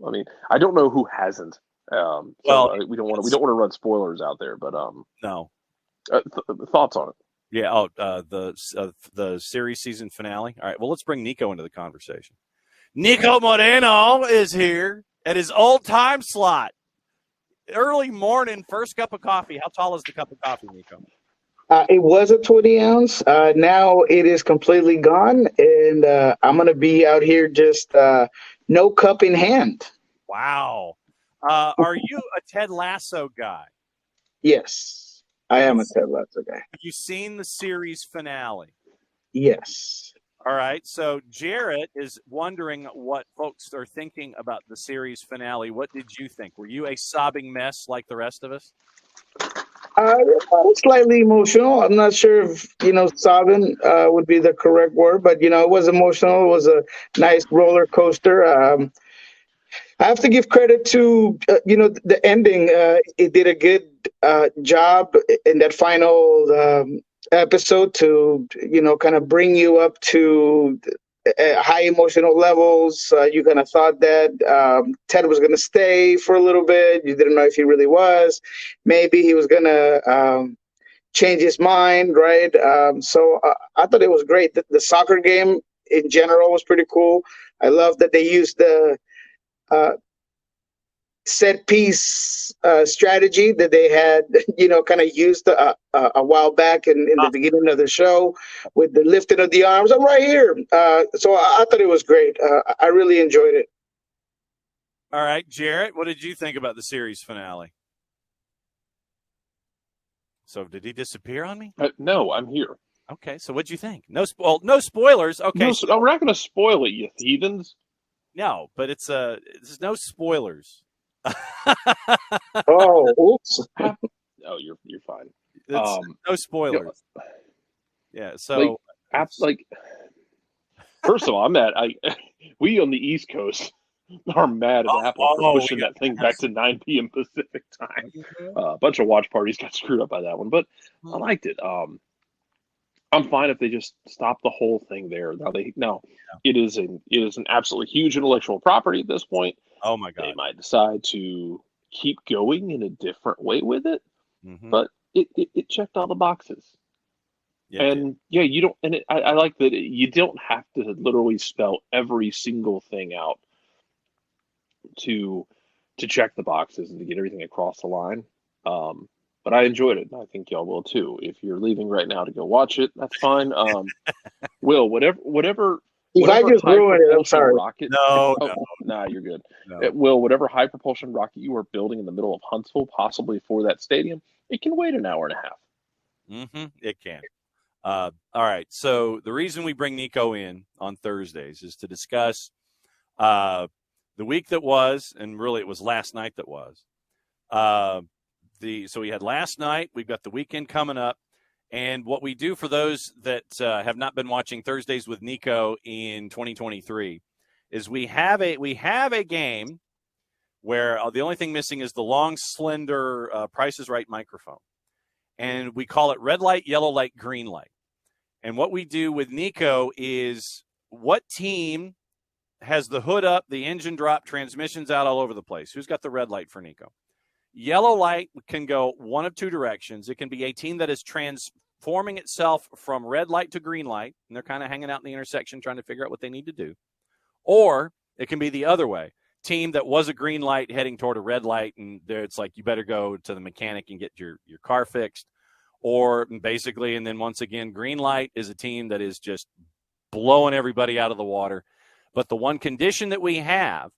I mean, I don't know who hasn't. We don't want to run spoilers out there, but no. Thoughts on it? Yeah. The series season finale. All right. Well, let's bring Niko into the conversation. Niko Moreno is here at his old time slot. Early morning, first cup of coffee. How tall is the cup of coffee, Niko? It was a 20-ounce. Now it is completely gone, and I'm going to be out here just no cup in hand. Wow. Are you a Ted Lasso guy? Yes, I am a Ted Lasso guy. Have you seen the series finale? Yes. All right. So Jarrett is wondering what folks are thinking about the series finale. What did you think? Were you a sobbing mess like the rest of us? Slightly emotional. I'm not sure if, sobbing would be the correct word, but, it was emotional. It was a nice roller coaster. I have to give credit to, the ending. It did a good job in that final episode to, kind of bring you up to high emotional levels. You kind of thought that Ted was going to stay for a little bit. You didn't know if he really was. Maybe he was going to change his mind, right? So I thought it was great. The soccer game in general was pretty cool. I love that they used the set piece strategy that they had, kind of used a while back in the beginning of the show with the lifting of the arms. I'm right here. So I thought it was great. I really enjoyed it. All right, Jarrett, what did you think about the series finale? So did he disappear on me? No, I'm here. Okay, so what'd you think? No spoilers. Okay, no, we're not going to spoil it, you heathens. No, but there's no spoilers. Oh, oops. Oh, you're fine. No spoilers. Yeah, so first of all, we on the East Coast are mad at Apple for pushing that thing back to 9 p.m. Pacific time. A bunch of watch parties got screwed up by that one, but I liked it. I'm fine if they just stop the whole thing there. It is an absolutely huge intellectual property at this point. Oh my God! They might decide to keep going in a different way with it, but it checked all the boxes. Yeah, and you don't. And I like that you don't have to literally spell every single thing out to check the boxes and to get everything across the line. But I enjoyed it, and I think y'all will too. If you're leaving right now to go watch it, that's fine. Will, whatever. If I just ruined it, I'm sorry. Rocket, no, you're good. No. Will, whatever high propulsion rocket you are building in the middle of Huntsville, possibly for that stadium, it can wait an hour and a half. It can. All right. So the reason we bring Niko in on Thursdays is to discuss the week that was, and really it was last night that was. So we had last night. We've got the weekend coming up. And what we do for those that have not been watching Thursdays with Niko in 2023 is we have a game where the only thing missing is the long, slender Price is Right microphone. And we call it red light, yellow light, green light. And what we do with Niko is what team has the hood up, the engine drop, transmissions out all over the place? Who's got the red light for Niko? Yellow light can go one of two directions. It can be a team that is transforming itself from red light to green light, and they're kind of hanging out in the intersection trying to figure out what they need to do. Or it can be the other way. Team that was a green light heading toward a red light, and there it's like you better go to the mechanic and get your car fixed. Or basically, and then once again, green light is a team that is just blowing everybody out of the water. But the one condition that we have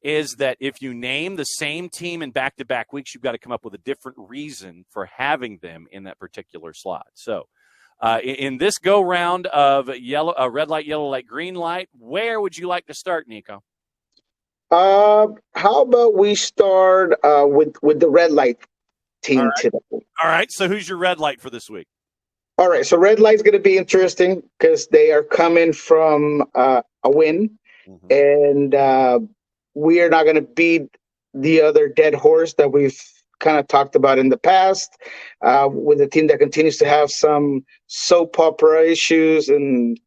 is that if you name the same team in back-to-back weeks, you've got to come up with a different reason for having them in that particular slot. So in this go-round of red light, yellow light, green light, where would you like to start, Niko? How about we start with the red light team today? All right, so who's your red light for this week? All right, so red light's going to be interesting because they are coming from a win, and we are not going to beat the other dead horse that we've kind of talked about in the past, with a team that continues to have some soap opera issues and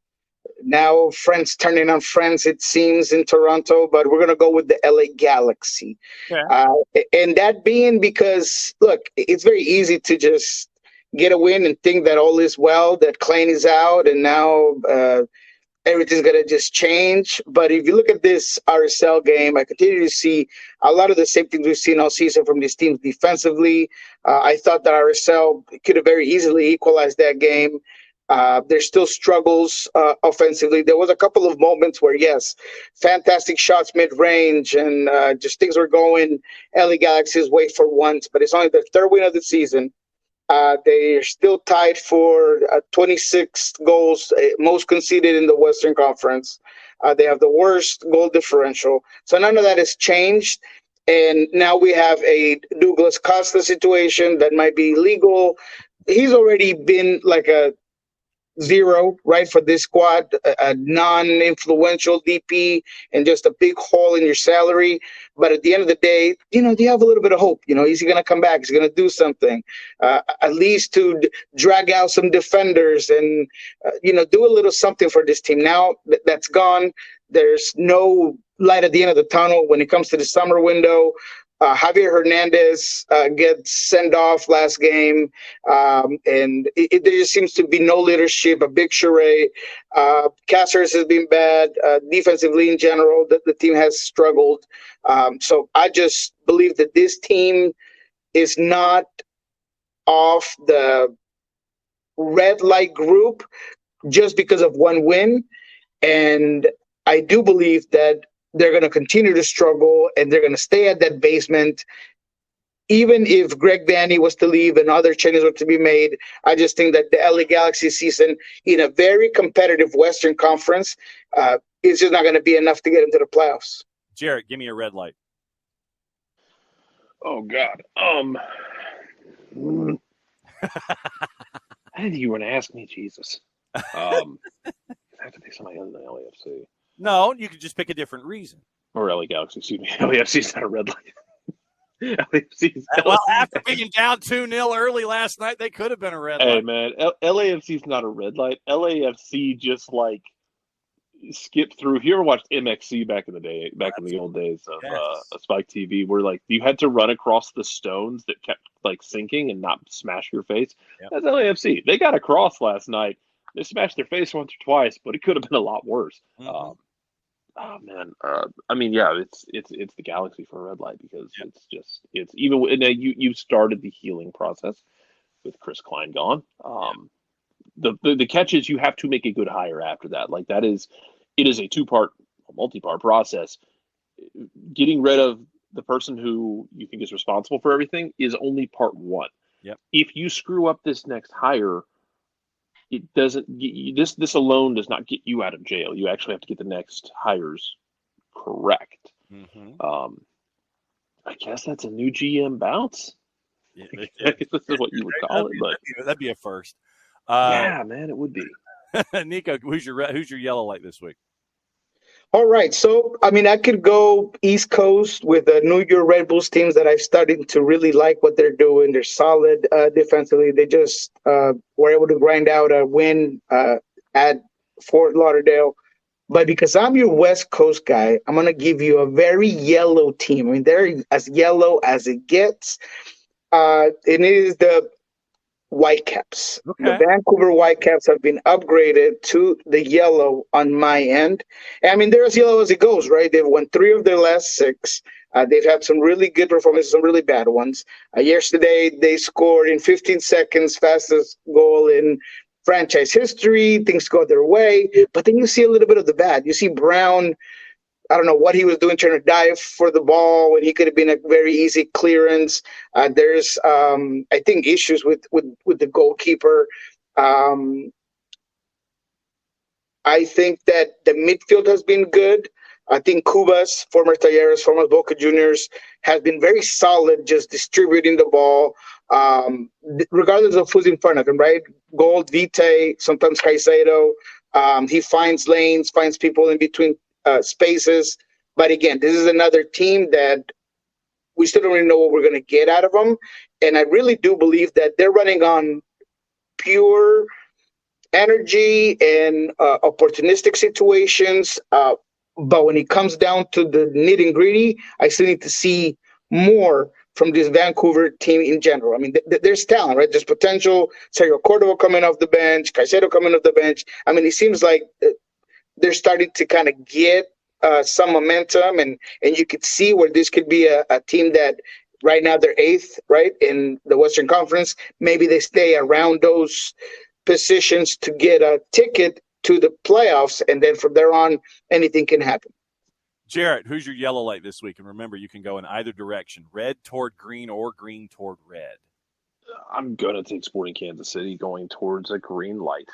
now friends turning on friends, it seems, in Toronto, but we're going to go with the LA Galaxy. Yeah. And that being because, look, it's very easy to just get a win and think that all is well, that Klein is out, and now everything's going to just change. But if you look at this RSL game, I continue to see a lot of the same things we've seen all season from these teams defensively. I thought that RSL could have very easily equalized that game. There's still struggles offensively. There was a couple of moments where, yes, fantastic shots mid-range and just things were going LA Galaxy's way for once, but it's only their third win of the season. They are still tied for 26 goals, most conceded in the Western Conference. They have the worst goal differential. So none of that has changed. And now we have a Douglas Costa situation that might be legal. He's already been like a zero, right, for this squad, a non-influential DP and just a big hole in your salary. But at the end of the day, you have a little bit of hope. Is he going to come back? Is he going to do something? At least to drag out some defenders and, do a little something for this team. Now that's gone. There's no light at the end of the tunnel when it comes to the summer window. Javier Hernandez gets sent off last game, and there just seems to be no leadership, a big charade. Cáceres has been bad. Defensively in general, the team has struggled. So I just believe that this team is not off the red light group just because of one win. And I do believe that they're going to continue to struggle and they're going to stay at that basement. Even if Greg Vanney was to leave and other changes were to be made, I just think that the LA Galaxy season in a very competitive Western Conference is just not going to be enough to get into the playoffs. Jarrett, give me a red light. Oh, God. I didn't think you were going to ask me, Jesus. I have to pick somebody other than LAFC. No, you could just pick a different reason. Or LA Galaxy, excuse me. LAFC's not a red light. LAFC's well, after being down 2-0 early last night, they could have been a red light. Hey, man, LAFC's not a red light. LAFC just, skipped through. If you ever watched MXC back in the old days of Spike TV, where, you had to run across the stones that kept, sinking and not smash your face. Yep. That's LAFC. They got across last night. They smashed their face once or twice, but it could have been a lot worse. Mm-hmm. Oh man, it's the Galaxy for a red light because it's even you started the healing process with Chris Klein gone. The catch is you have to make a good hire after that. It is a multi-part process. Getting rid of the person who you think is responsible for everything is only part one. Yep. If you screw up this next hire, it doesn't get you, this alone does not get you out of jail. You actually have to get the next hires correct. Mm-hmm. I guess that's a new GM bounce. Yeah, I guess this is what you would call it, but that'd be a first. Yeah, man, it would be. Niko, who's your yellow light this week? All right. So, I could go East Coast with the New York Red Bulls teams that I've started to really like what they're doing. They're solid defensively. They just were able to grind out a win at Fort Lauderdale. But because I'm your West Coast guy, I'm going to give you a very yellow team. They're as yellow as it gets. And it is the Whitecaps. Okay. The Vancouver Whitecaps have been upgraded to the yellow on my end. They're as yellow as it goes, right? They've won 3 of their last 6. They've had some really good performances, some really bad ones. Yesterday, they scored in 15 seconds, fastest goal in franchise history. Things go their way. But then you see a little bit of the bad. You see Brown, I don't know what he was doing, trying to dive for the ball when he could have been a very easy clearance. There's, I think, issues with the goalkeeper. I think that the midfield has been good. I think Cubas, former Talleres, former Boca Juniors, has been very solid just distributing the ball, regardless of who's in front of him, right? Gold, Vite, sometimes Caicedo. He finds lanes, finds people in between spaces. But again, this is another team that we still don't really know what we're going to get out of them. And I really do believe that they're running on pure energy and opportunistic situations. But when it comes down to the nitty and gritty, I still need to see more from this Vancouver team in general. I mean, there's talent, right? There's potential. Sergio Cordova coming off the bench, Caicedo coming off the bench. I mean, it seems like they're starting to kind of get some momentum, and you could see where this could be a team that right now they're eighth, right, in the Western Conference. Maybe they stay around those positions to get a ticket to the playoffs, and then from there on, anything can happen. Jarrett, who's your yellow light this week? And remember, you can go in either direction, red toward green or green toward red. I'm going to take Sporting Kansas City going towards a green light.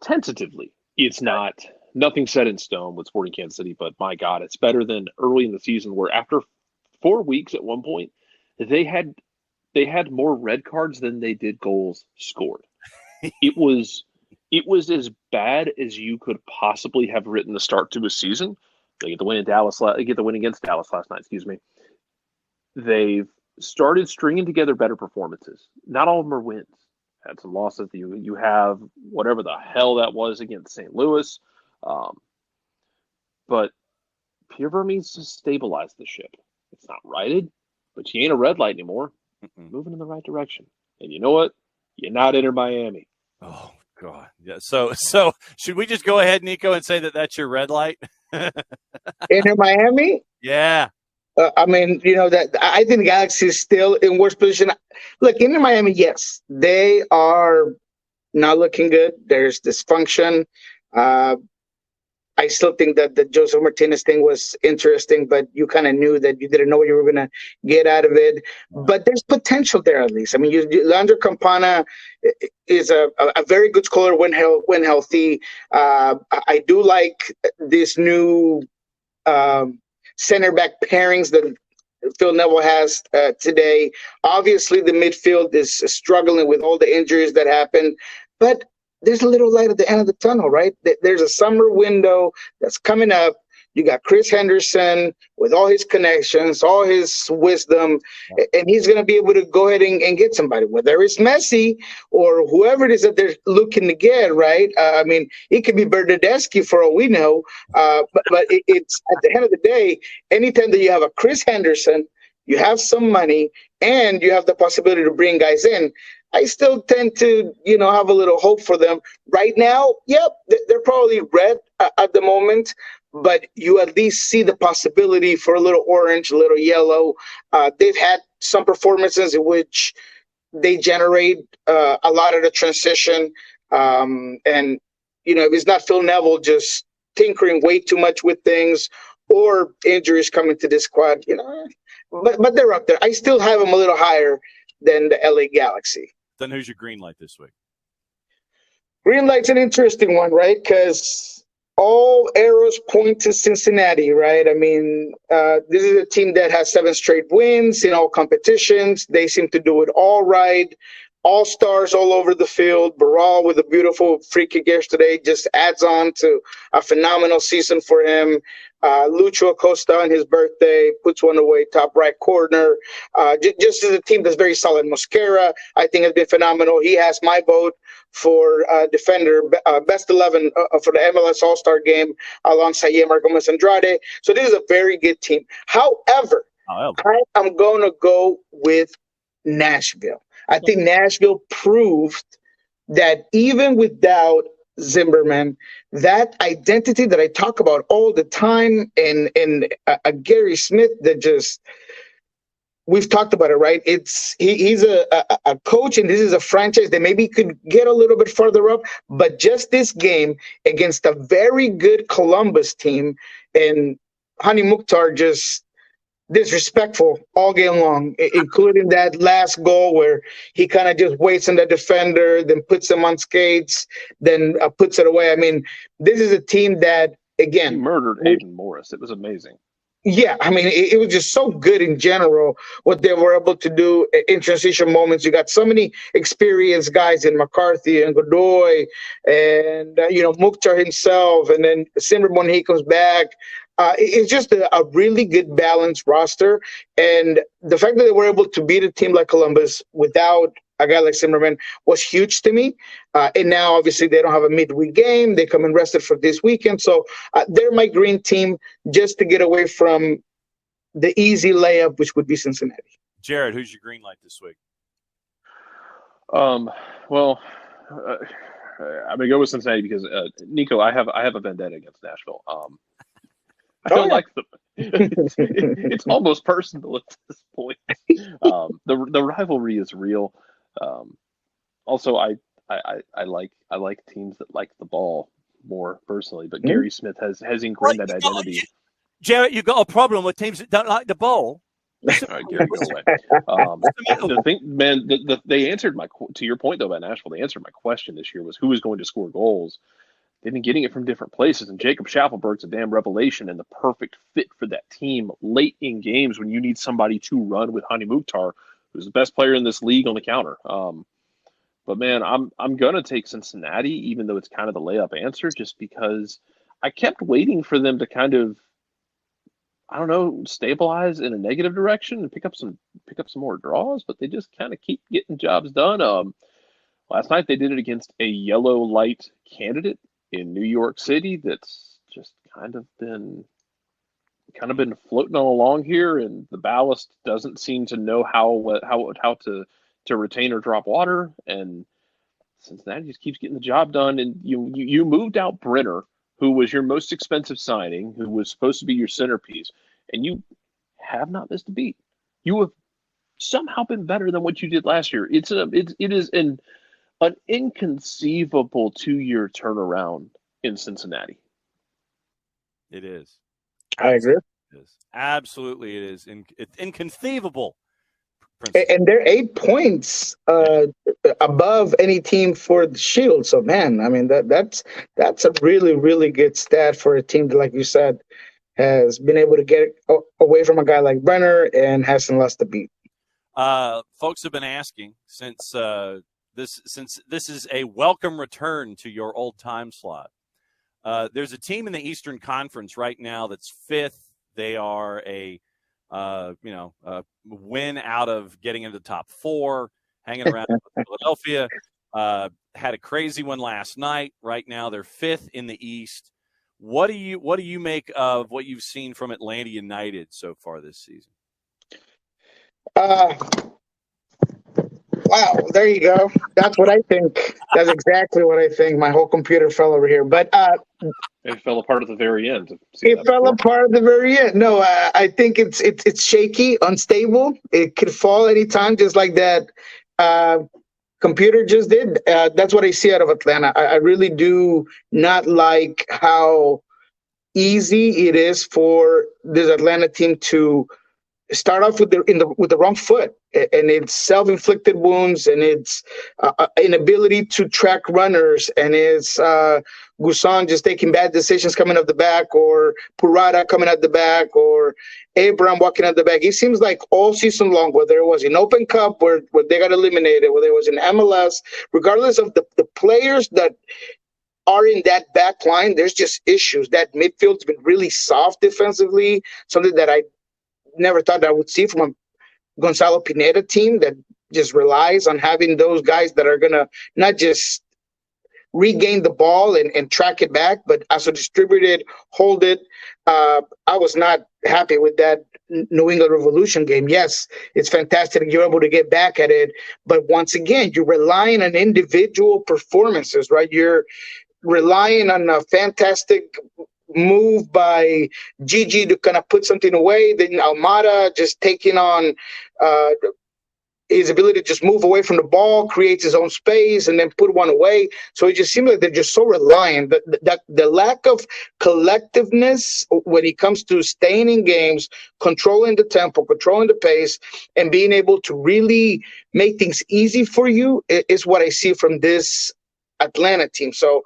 Tentatively, it's nothing set in stone with Sporting Kansas City, but my God, it's better than early in the season where after 4 weeks at one point, they had more red cards than they did goals scored. It was as bad as you could possibly have written the start to a season. They get the win against Dallas last night. Excuse me. They've started stringing together better performances. Not all of them are wins. Had some losses. You have whatever the hell that was against St. Louis, but Pierre Verme needs to stabilize the ship. It's not righted, but you ain't a red light anymore. Moving in the right direction. And you know what? You're not Inter Miami. Oh God. Yeah. So should we just go ahead, Niko, and say that that's your red light? Inter Miami? Yeah. I mean, that I think the Galaxy is still in worse position. Look, Inter Miami, yes, they are not looking good. There's dysfunction. I still think that the Joseph Martinez thing was interesting, but you kind of knew that you didn't know what you were going to get out of it. But there's potential there, at least. I mean, Leandro Campana is a very good scorer when healthy. I do like this new center back pairings that Phil Neville has today. Obviously, the midfield is struggling with all the injuries that happened, but there's a little light at the end of the tunnel, right? There's a summer window that's coming up. You got Chris Henderson with all his connections, all his wisdom, and he's going to be able to go ahead and get somebody, whether it's Messi or whoever it is that they're looking to get, right? I mean, it could be Bernardeschi for all we know, but it's at the end of the day, anytime that you have a Chris Henderson, you have some money, and you have the possibility to bring guys in, I still tend to, have a little hope for them. Right now, yep, they're probably red at the moment, but you at least see the possibility for a little orange, a little yellow. They've had some performances in which they generate a lot of the transition. And, if it's not Phil Neville just tinkering way too much with things or injuries coming to this squad, but they're up there. I still have them a little higher than the LA Galaxy. Then who's your green light this week? Green light's an interesting one, right? Because all arrows point to Cincinnati, right? I mean, this is a team that has 7 straight wins in all competitions. They seem to do it all right. All stars all over the field. Barral with a beautiful free kick yesterday just adds on to a phenomenal season for him. Lucho Acosta on his birthday puts one away, top right corner. Just as a team that's very solid. Mosquera, I think, has been phenomenal. He has my vote for defender, best 11 for the MLS All-Star game alongside Yemar Gomez Andrade. So this is a very good team. However, I'm going to go with Nashville. I think Nashville proved that even without Zimmerman, that identity that I talk about all the time, and Gary Smith that just we've talked about it, right? He's a coach, and this is a franchise that maybe could get a little bit further up, but just this game against a very good Columbus team, and Hani Mukhtar just disrespectful all game long, including that last goal where he kind of just waits on the defender, then puts him on skates, then puts it away. I mean, this is a team that, again, he murdered Hayden Morris. It was amazing. Yeah, I mean, it was just so good in general what they were able to do in transition moments. You got so many experienced guys in McCarthy and Godoy and, Mukhtar himself, and then Zimmerman when he comes back. It's just a really good balanced roster. And the fact that they were able to beat a team like Columbus without a guy like Zimmerman was huge to me. And now, obviously, they don't have a midweek game. They come in rested for this weekend. So they're my green team just to get away from the easy layup, which would be Cincinnati. Jared, who's your green light this week? Well, I'm gonna go with Cincinnati because Niko, I have a vendetta against Nashville. I don't like them. It's almost personal at this point. The rivalry is real. Also, I like teams that like the ball more personally, but Gary Smith has ingrained that identity. Jared, you got a problem with teams that don't like the ball. All right, Gary, go away. The thing, man, they answered to your point though about Nashville. They answered my question this year was who was going to score goals. They've been getting it from different places, and Jacob Schaffelberg's a damn revelation and the perfect fit for that team late in games when you need somebody to run with Hani Mukhtar, who's the best player in this league on the counter. But man, I'm gonna take Cincinnati, even though it's kind of the layup answer, just because I kept waiting for them to kind of, I don't know, stabilize in a negative direction and pick up some more draws, but they just kind of keep getting jobs done. Last night they did it against a yellow light candidate in New York City that's just kind of been floating along here, and the ballast doesn't seem to know how to retain or drop water, and Cincinnati just keeps getting the job done. And you moved out Brenner, who was your most expensive signing, who was supposed to be your centerpiece, and you have not missed a beat. You have somehow been better than what you did last year. It is an inconceivable 2-year turnaround in Cincinnati. It is. I agree. It is. Absolutely, it is. It's inconceivable. And they're 8 points above any team for the Shield. So, man, I mean that's a really, really good stat for a team that, like you said, has been able to get away from a guy like Brenner and hasn't lost a beat. Folks have been asking since this is a welcome return to your old time slot. There's a team in the Eastern Conference right now that's 5th. They are a win out of getting into the top 4, hanging around Philadelphia. Had a crazy one last night. Right now, they're 5th in the East. What do you make of what you've seen from Atlanta United so far this season? Wow, there you go. That's what I think. That's exactly what I think. My whole computer fell over here, but it fell apart at the very end. It fell apart at the very end. No, I think it's shaky, unstable. It could fall anytime, just like that computer just did. That's what I see out of Atlanta. I really do not like how easy it is for this Atlanta team to start off with the wrong foot, and it's self-inflicted wounds, and it's inability to track runners, and it's Gusan just taking bad decisions coming up the back, or Purata coming at the back, or Abraham walking at the back. It seems like all season long, whether it was in Open Cup where they got eliminated, whether it was in MLS, regardless of the players that are in that back line, there's just issues. That midfield's been really soft defensively, something that I never thought I would see from a Gonzalo Pineda team that just relies on having those guys that are going to not just regain the ball and track it back, but also distribute it, hold it. I was not happy with that New England Revolution game. Yes, it's fantastic you're able to get back at it, but once again, you're relying on individual performances, right? You're relying on a fantastic move by Gigi to kind of put something away. Then Almada just taking on his ability to just move away from the ball, creates his own space, and then put one away. So it just seems like they're just so reliant. The lack of collectiveness when it comes to staying in games, controlling the tempo, controlling the pace, and being able to really make things easy for you is what I see from this Atlanta team. So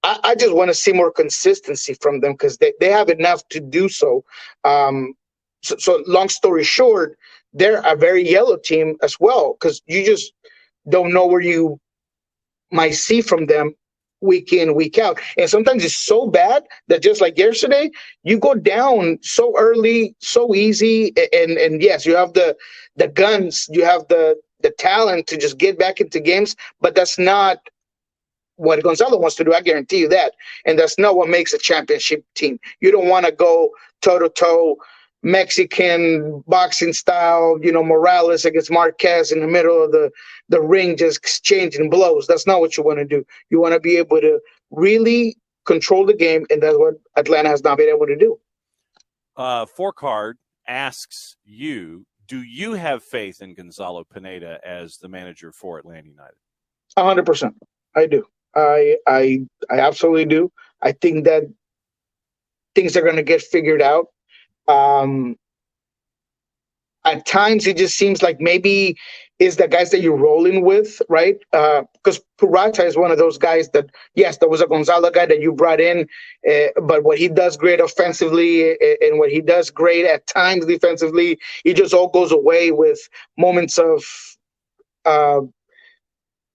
I just want to see more consistency from them because they have enough to do so. So long story short, they're a very yellow team as well because you just don't know where you might see from them week in, week out. And sometimes it's so bad that just like yesterday, you go down so early, so easy. And yes, you have the guns, you have the the talent to just get back into games, but that's not what Gonzalo wants to do. I guarantee you that. And that's not what makes a championship team. You don't want to go toe-to-toe Mexican boxing style, Morales against Marquez in the middle of the ring, just exchanging blows. That's not what you want to do. You want to be able to really control the game, and that's what Atlanta has not been able to do. Four Card asks you, do you have faith in Gonzalo Pineda as the manager for Atlanta United? 100%. I do. I absolutely do. I think that things are going to get figured out. At times, it just seems like maybe is the guys that you're rolling with, right? Because Purata is one of those guys that, yes, there was a Gonzalo guy that you brought in, but what he does great offensively and what he does great at times defensively, it just all goes away with moments of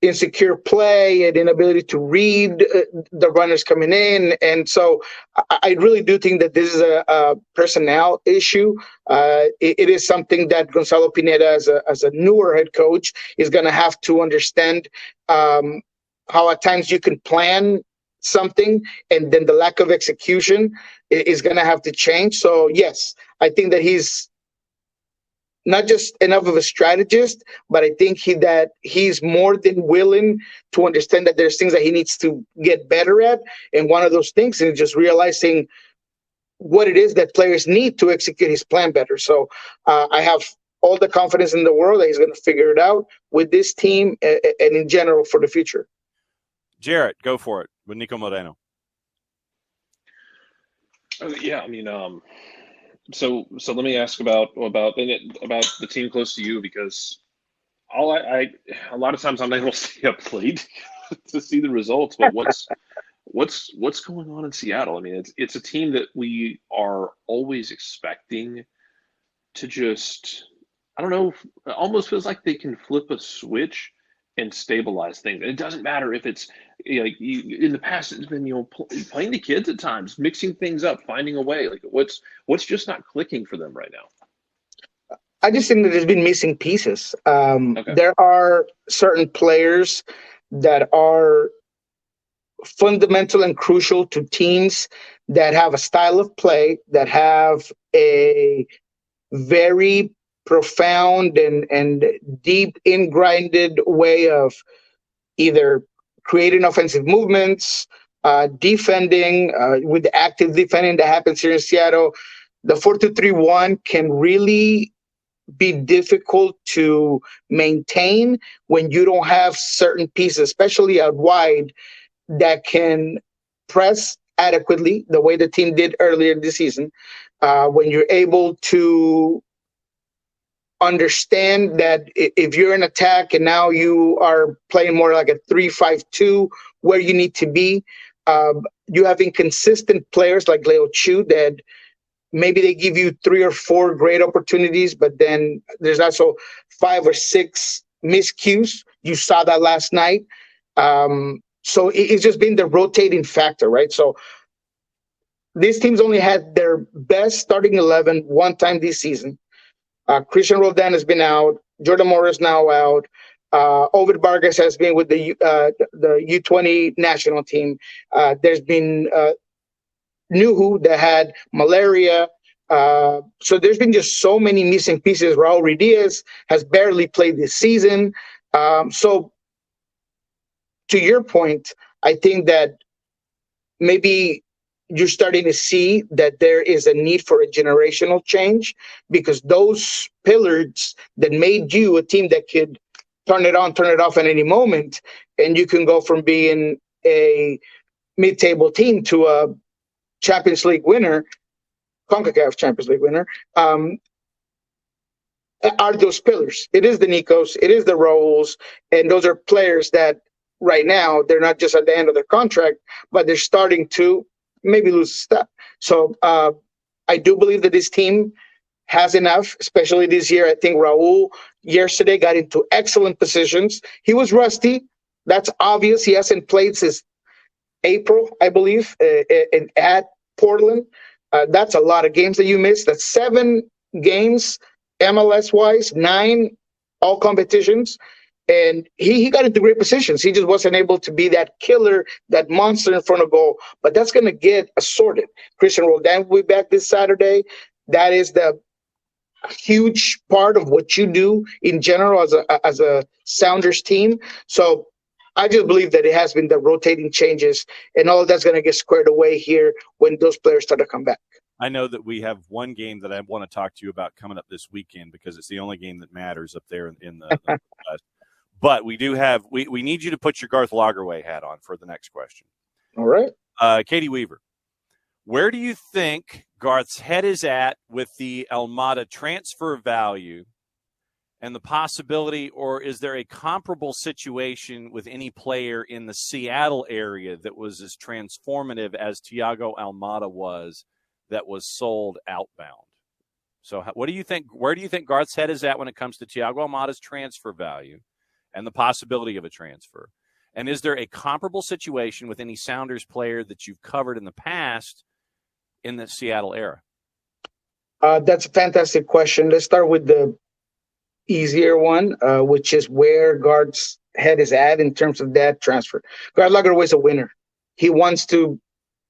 insecure play and inability to read the runners coming in. And so I really do think that this is a personnel issue. It is something that Gonzalo Pineda, as a newer head coach, is going to have to understand how at times you can plan something and then the lack of execution is going to have to change. So, yes, I think that he's not just enough of a strategist, but I think that he's more than willing to understand that there's things that he needs to get better at. And one of those things is just realizing what it is that players need to execute his plan better. So I have all the confidence in the world that he's going to figure it out with this team and in general for the future. Jarrett, go for it with Niko Moreno. Yeah, I mean, So let me ask about the team close to you, because a lot of times I'm not able to stay up late to see the results. But what's going on in Seattle? I mean, it's a team that we are always expecting to just, I don't know, it almost feels like they can flip a switch and stabilize things. And it doesn't matter if it's in the past it's been playing the kids at times, mixing things up, finding a way. Like what's just not clicking for them right now? I just think that there's been missing pieces. Okay. There are certain players that are fundamental and crucial to teams that have a style of play, that have a very profound and deep ingrinded way of either creating offensive movements, defending with the active defending that happens here in Seattle. The 4-2-3-1 can really be difficult to maintain when you don't have certain pieces, especially out wide, that can press adequately the way the team did earlier this season. When you're able to understand that if you're in attack and now you are playing more like a 3-5-2 where you need to be, you have inconsistent players like Leo Chu that maybe they give you 3 or 4 great opportunities, but then there's also 5 or 6 miscues. You saw that last night. So it's just been the rotating factor, right? So these teams only had their best starting 11 one time this season. Christian Roldan has been out. Jordan Morris now out. Ovid Vargas has been with the U20 national team. There's been Nuhu that had malaria. So there's been just so many missing pieces. Raul Ruidiaz has barely played this season. So to your point, I think that maybe you're starting to see that there is a need for a generational change, because those pillars that made you a team that could turn it on, turn it off at any moment, and you can go from being a mid-table team to a Champions League winner, CONCACAF Champions League winner, are those pillars. It is the Nikos, it is the Rauls, and those are players that right now, they're not just at the end of their contract, but they're starting to maybe lose a step. So I do believe that this team has enough, especially this year. I think Raul yesterday got into excellent positions. He was rusty. That's obvious. He hasn't played since April, I believe, at Portland. That's a lot of games that you missed. That's 7 games MLS-wise, 9 all competitions. And he got into great positions. He just wasn't able to be that killer, that monster in front of goal. But that's going to get assorted. Christian Roldan will be back this Saturday. That is the huge part of what you do in general as a Sounders team. So I just believe that it has been the rotating changes, and all of that's going to get squared away here when those players start to come back. I know that we have one game that I want to talk to you about coming up this weekend because it's the only game that matters up there in the but we do have we need you to put your Garth Lagerwey hat on for the next question. All right. Katie Weaver, where do you think Garth's head is at with the Almada transfer value and the possibility, or is there a comparable situation with any player in the Seattle area that was as transformative as Thiago Almada was that was sold outbound? So what do you think? Where do you think Garth's head is at when it comes to Thiago Almada's transfer value and the possibility of a transfer? And is there a comparable situation with any Sounders player that you've covered in the past in the Seattle era? That's a fantastic question. Let's start with the easier one, which is where Garth's head is at in terms of that transfer. Garth Lagerwey is a winner. He wants to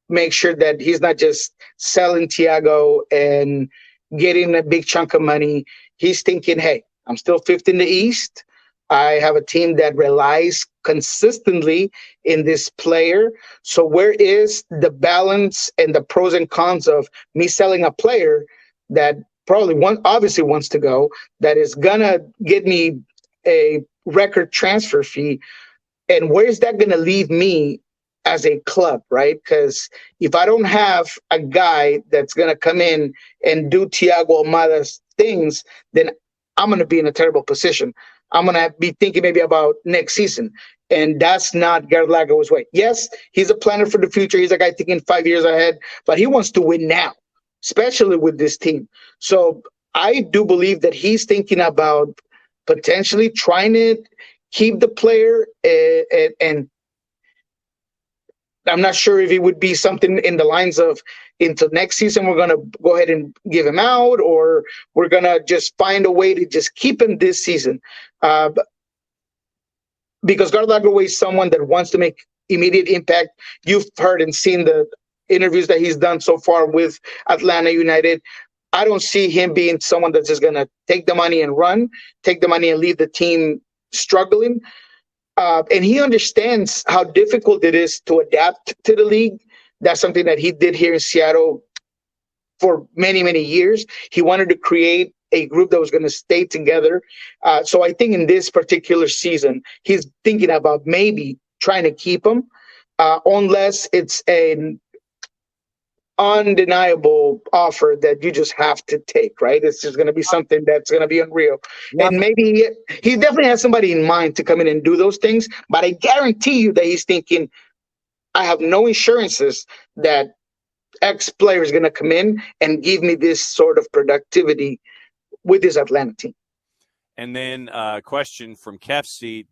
make sure that he's not just selling Thiago and getting a big chunk of money. He's thinking, hey, I'm still fifth in the East. I have a team that relies consistently in this player. So where is the balance and the pros and cons of me selling a player that obviously wants to go, that is going to get me a record transfer fee? And where is that going to leave me as a club, right? Because if I don't have a guy that's going to come in and do Thiago Almada's things, then I'm going to be in a terrible position. I'm going to be thinking maybe about next season. And that's not Garth Lagerwey's way. Yes, he's a planner for the future. He's a guy thinking 5 years ahead, but he wants to win now, especially with this team. So I do believe that he's thinking about potentially trying to keep the player, and I'm not sure if it would be something in the lines of into next season we're going to go ahead and give him out, or we're going to just find a way to just keep him this season. Because Garth Lagerwey is someone that wants to make immediate impact. You've heard and seen the interviews that he's done so far with Atlanta United. I don't see him being someone that's just going to take the money and run, take the money and leave the team struggling. And he understands how difficult it is to adapt to the league. That's something that he did here in Seattle for many, many years. He wanted to create a group that was going to stay together. So I think in this particular season, he's thinking about maybe trying to keep him, unless it's an undeniable offer that you just have to take, right? It's just going to be something that's going to be unreal. Yeah. And maybe he definitely has somebody in mind to come in and do those things, but I guarantee you that he's thinking, I have no assurances that X player is going to come in and give me this sort of productivity with this Atlanta team. And then a question from Kefsi,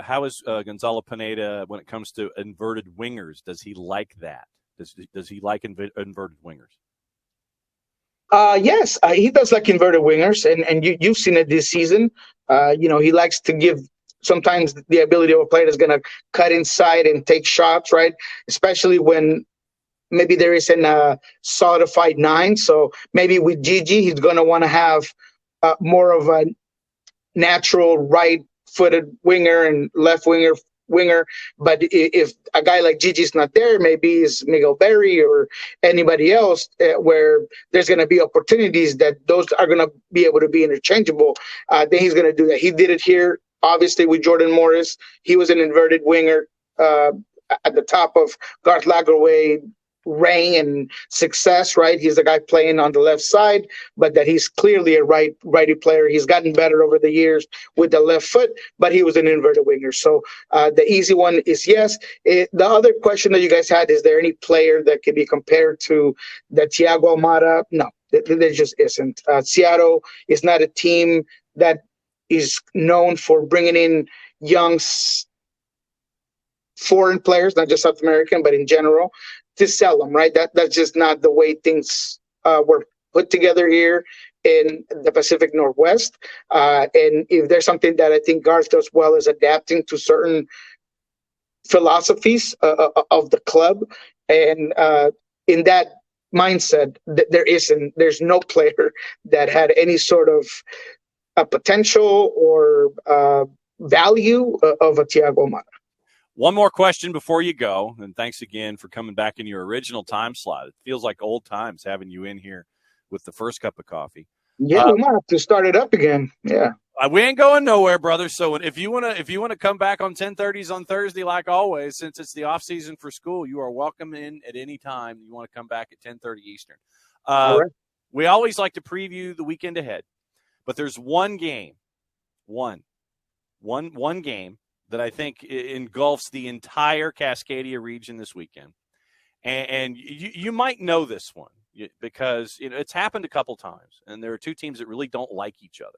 how is Gonzalo Pineda when it comes to inverted wingers? Does he like that? Does he like inverted wingers? Yes, he does like inverted wingers, and you've seen it this season. He likes to give sometimes the ability of a player that's going to cut inside and take shots, right? Especially when maybe there isn't a solidified nine. So maybe with Gigi, he's going to want to have more of a natural right-footed winger and left winger. But if a guy like Gigi's not there, maybe it's Miguel Berry or anybody else, where there's going to be opportunities that those are going to be able to be interchangeable, then he's going to do that. He did it here, obviously, with Jordan Morris. He was an inverted winger at the top of Garth Lagerwey reign and success, right? He's the guy playing on the left side, but that he's clearly a righty player. He's gotten better over the years with the left foot, but he was an inverted winger. So the easy one is yes. The other question that you guys had, is there any player that can be compared to the Thiago Almada? No, there just isn't. Seattle is not a team that is known for bringing in young foreign players, not just South American, but in general, to sell them, right? That's just not the way things were put together here. in the Pacific Northwest. And if there's something that I think Garth does well is adapting to certain philosophies of the club. And in that mindset, there's no player that had any sort of a potential or value of a Thiago Almada. One more question before you go, and thanks again for coming back in your original time slot. It feels like old times having you in here with the first cup of coffee. Yeah, we might have to start it up again. Yeah, we ain't going nowhere, brother. So if you wanna come back on 10:30s on Thursday, like always, since it's the off season for school, you are welcome in at any time. You want to come back at 10:30 Eastern. All right. We always like to preview the weekend ahead, but there's one game, one game that I think engulfs the entire Cascadia region this weekend. And you might know this one because it's happened a couple times, and there are two teams that really don't like each other.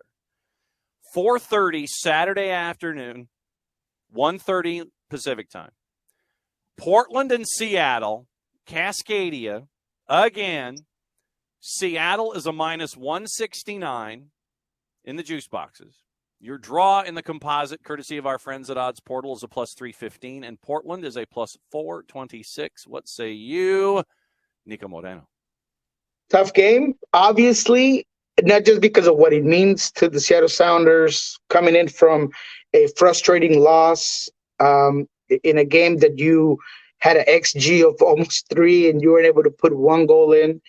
4:30 Saturday afternoon, 1:30 Pacific time. Portland and Seattle, Cascadia, again. Seattle is a minus 169 in the juice boxes. Your draw in the composite, courtesy of our friends at Odds Portal, is a plus 315, and Portland is a plus 426. What say you, Niko Moreno? Tough game, obviously, not just because of what it means to the Seattle Sounders coming in from a frustrating loss in a game that you had an XG of almost 3 and you weren't able to put one goal in.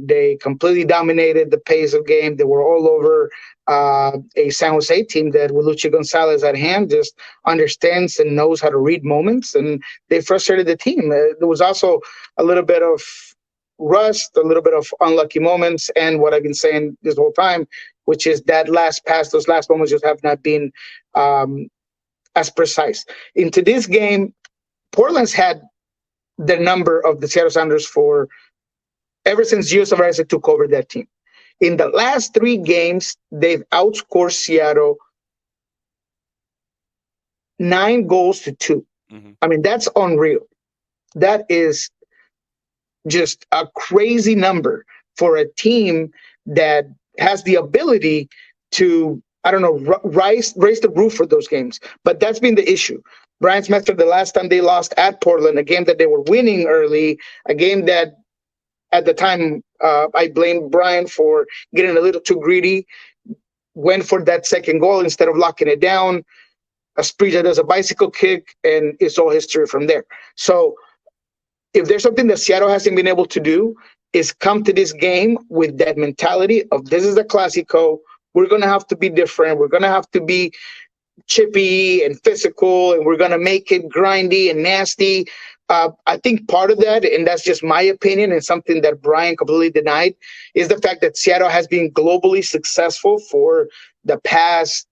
They completely dominated the pace of game. They were all over a San Jose team that, with Luchi Gonzalez at hand, just understands and knows how to read moments, and they frustrated the team. There was also a little bit of rust, a little bit of unlucky moments, and what I've been saying this whole time, which is that last pass, those last moments just have not been as precise. Into this game, Portland's had the number of the Seattle Sounders for ever since Gio Tavares took over that team. In the last 3 games, they've outscored Seattle 9 goals to 2. Mm-hmm. I mean, that's unreal. That is just a crazy number for a team that has the ability to, I don't know, raise the roof for those games. But that's been the issue. Brian Smester, the last time they lost at Portland, a game that they were winning early, a game that at the time I blamed Brian for getting a little too greedy, went for that second goal instead of locking it down. Asprilla does a bicycle kick, and it's all history from there. So if there's something that Seattle hasn't been able to do, is come to this game with that mentality of this is the Clásico. We're going to have to be different. We're going to have to be chippy and physical, and we're going to make it grindy and nasty. I think part of that, and that's just my opinion and something that Brian completely denied, is the fact that Seattle has been globally successful for the past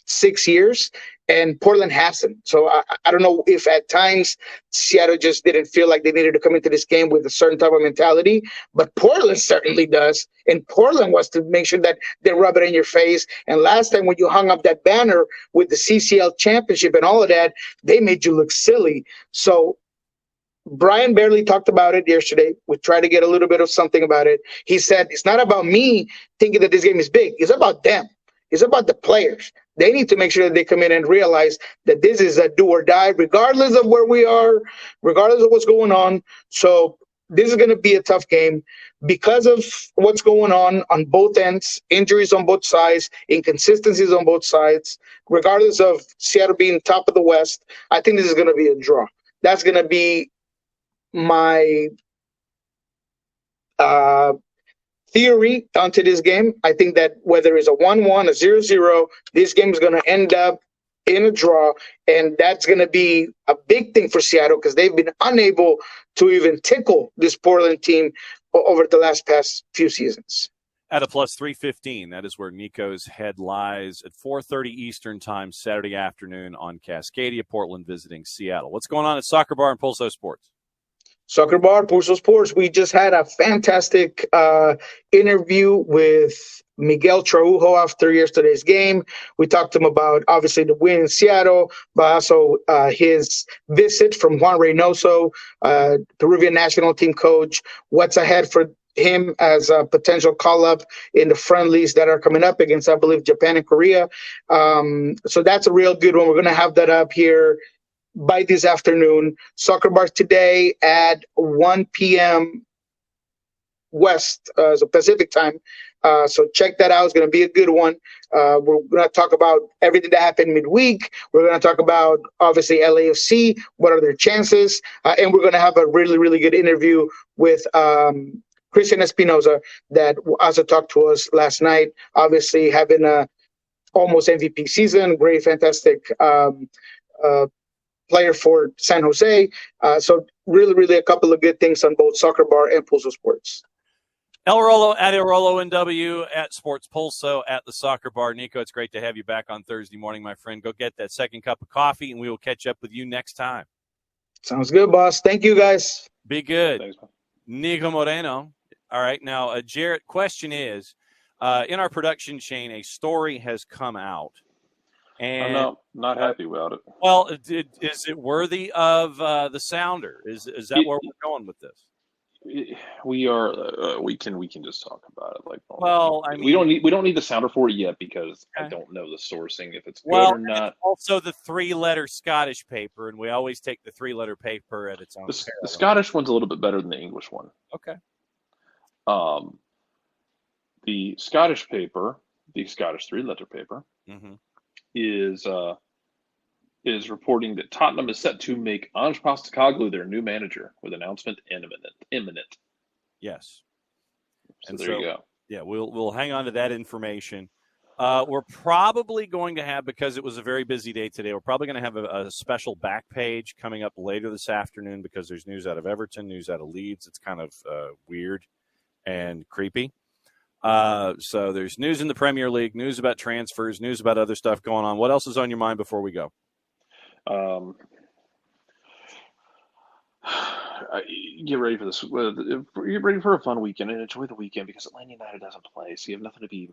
6 years, and Portland hasn't. So I don't know if at times Seattle just didn't feel like they needed to come into this game with a certain type of mentality, but Portland certainly does. And Portland wants to make sure that they rub it in your face. And last time when you hung up that banner with the CCL championship and all of that, they made you look silly. So Brian barely talked about it yesterday. We tried to get a little bit of something about it. He said, it's not about me thinking that this game is big. It's about them. It's about the players. They need to make sure that they come in and realize that this is a do or die, regardless of where we are, regardless of what's going on. So this is going to be a tough game because of what's going on both ends, injuries on both sides, inconsistencies on both sides. Regardless of Seattle being top of the West, I think this is going to be a draw. That's going to be my theory onto this game. I think that whether it's a 1-1, a 0-0, this game is going to end up in a draw, and that's going to be a big thing for Seattle because they've been unable to even tickle this Portland team over the past few seasons. At a plus 315, that is where Niko's head lies at 4:30 Eastern time Saturday afternoon on Cascadia, Portland visiting Seattle. What's going on at Soccer Bar and Pulso Sports? Soccer Bar, Pulso Sports. We just had a fantastic interview with Miguel Traujo after yesterday's game. We talked to him about, obviously, the win in Seattle, but also his visit from Juan Reynoso, Peruvian national team coach, what's ahead for him as a potential call-up in the friendlies that are coming up against, I believe, Japan and Korea. So that's a real good one. We're going to have that up here by this afternoon. Soccer Bars today at 1 p.m. West, so Pacific time. So check that out. It's going to be a good one. We're going to talk about everything that happened midweek. We're going to talk about, obviously, LAFC. What are their chances? And we're going to have a really, really good interview with Christian Espinoza that also talked to us last night. Obviously, having a almost MVP season, great, fantastic player for San Jose. So really, really a couple of good things on both Soccer Bar and Pulso Sports. El Rolo at El Rolo NW, at Sports Pulso, at the Soccer Bar. Niko, it's great to have you back on Thursday morning, my friend. Go get that second cup of coffee, and we will catch up with you next time. Sounds good, boss. Thank you, guys. Be good. Thanks, Niko Moreno. All right. Now, Jarrett, question is, in our production chain, a story has come out. And I'm not happy about it. Well, is it worthy of the Sounder? Is that where we're going with this? We are. We can just talk about it. Like, well, I mean, we don't need the Sounder for it yet because I don't know the sourcing if it's good or not. Also, the 3-letter Scottish paper, and we always take the 3-letter paper at its own. The Scottish one's a little bit better than the English one. Okay. The Scottish paper, the Scottish 3-letter paper, is reporting that Tottenham is set to make Ange Postecoglou their new manager with announcement imminent. Yes. So there you go. Yeah, we'll hang on to that information. We're probably going to have, because it was a very busy day today, we're probably going to have a special back page coming up later this afternoon because there's news out of Everton, news out of Leeds. It's kind of weird and creepy. So there's news in the Premier League, news about transfers, news about other stuff going on. What else is on your mind before we go? Get ready for this. Get ready for a fun weekend and enjoy the weekend because Atlanta United doesn't play, so you have nothing to be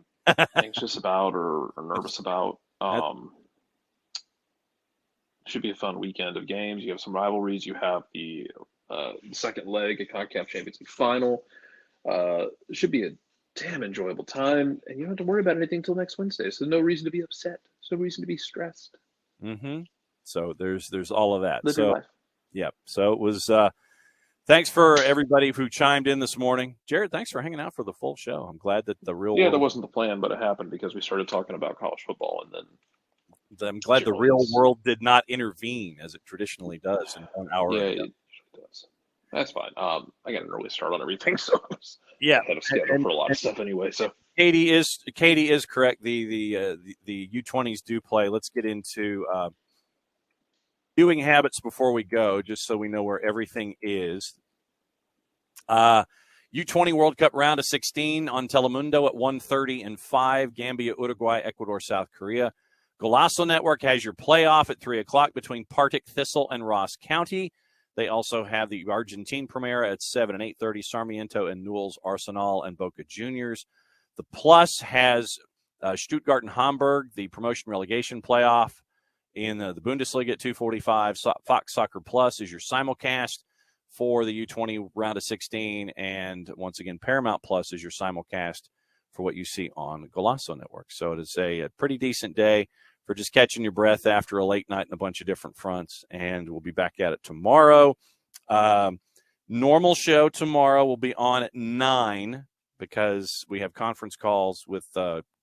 anxious about or nervous about. Should be a fun weekend of games. You have some rivalries. You have the second leg of CONCACAF Champions League final. It should be a damn enjoyable time, and you don't have to worry about anything until next Wednesday. So no reason to be upset. There's no reason to be stressed. Mm-hmm. So there's all of that. Live your life. Yeah. So it was. Thanks for everybody who chimed in this morning. Jared, thanks for hanging out for the full show. I'm glad that the real. Yeah, that wasn't the plan, but it happened because we started talking about college football, and then. I'm glad the real world did not intervene as it traditionally does in 1 hour. Yeah, it does. That's fine. I got an early start on everything, so yeah, I had a schedule for a lot of stuff anyway. So Katie is correct. The U20s do play. Let's get into viewing habits before we go, just so we know where everything is. U20 World Cup round of 16 on Telemundo at 1:30 and 5. Gambia, Uruguay, Ecuador, South Korea. Golazo Network has your playoff at 3 o'clock between Partick Thistle and Ross County. They also have the Argentine Primera at 7 and 8:30, Sarmiento and Newell's, Arsenal and Boca Juniors. The Plus has Stuttgart and Hamburg, the promotion relegation playoff in the Bundesliga at 2:45. Fox Soccer Plus is your simulcast for the U20 round of 16. And once again, Paramount Plus is your simulcast for what you see on Golazo Network. So it is a pretty decent day for just catching your breath after a late night in a bunch of different fronts. And we'll be back at it tomorrow. Normal show tomorrow will be on at 9 because we have conference calls with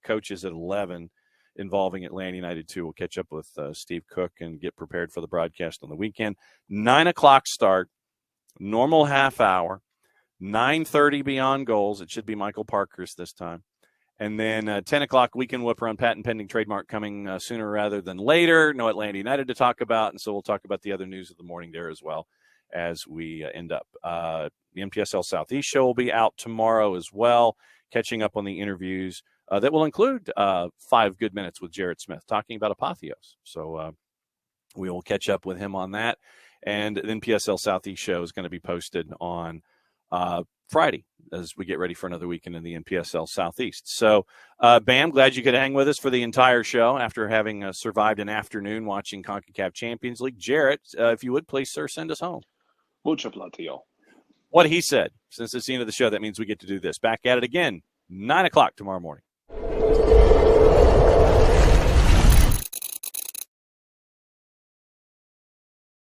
coaches at 11 involving Atlanta United 2. We'll catch up with Steve Cook and get prepared for the broadcast on the weekend. 9 o'clock start, normal half hour, 9:30 Beyond Goals. It should be Michael Parker's this time. And then 10 o'clock Weekend Whooper on patent pending trademark coming sooner rather than later. No Atlanta United to talk about, and so we'll talk about the other news of the morning there as well as we end up. The NPSL Southeast show will be out tomorrow as well, catching up on the interviews that will include 5 good minutes with Jared Smith talking about Apotheos. So we will catch up with him on that. And the NPSL Southeast show is going to be posted on Friday as we get ready for another weekend in the NPSL Southeast. So, Bam, glad you could hang with us for the entire show after having survived an afternoon watching CONCACAF Champions League. Jarrett, if you would please, sir, send us home. Mucho platillo. what he said. Since it's the end of the show, that means we get to do this. Back at it again, 9 o'clock tomorrow morning.